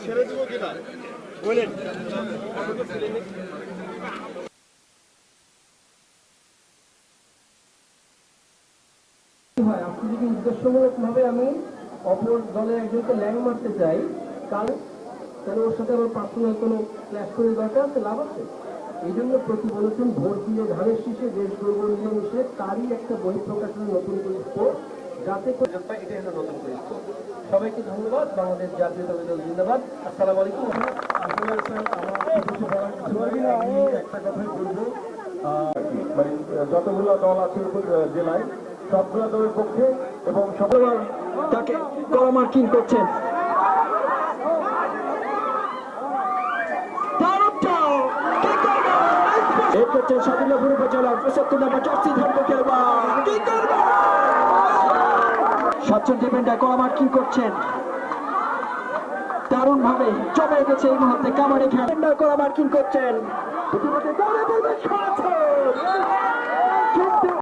ছেড়ে দিব কিনা বলেন। আপনি যদি উদ্দেশ্যমূলক ভাবে আমি অপর দলের একজনকে ল্যাং মারতে চাই, কারণ ওর সাথে আমার পার্সোনাল কোনো ক্ল্যাশ করে দরকার আছে, লাভ আছে? এই জন্য প্রতি বলেছেন ভোট দিয়ে ধানের শীষে দেশ গর্ব নিয়ে মিশে তারই একটা বহিঃপ্রকাশনের নতুন করে যাতে এটা হলো নতুন করে। সবাইকে ধন্যবাদ। বাংলাদেশ জাতীয়তাবাদী দল জিন্দাবাদ। আসসালামু আলাইকুম। আসলে স্যার আমার কিছু বলার কিছু নাই, আমি একটা কথাই বলবো, মানে যতগুলো দল আছে জেলায় সবগুলো দলের পক্ষে এবং সবার তাকে কড়া মার্কিং করছেন। স্বাধীনপুর উপজেলার ৭৫ নম্বর জার্সি ধারণ খেলোয়াড় কি করবে, সাতজন ডিফেন্ডার কড়া মার্কিং করছেন। দারুণ ভাবে জমে গেছে এই মুহূর্তে কাবাডি খেলা। কড়া মার্কিং করছেন।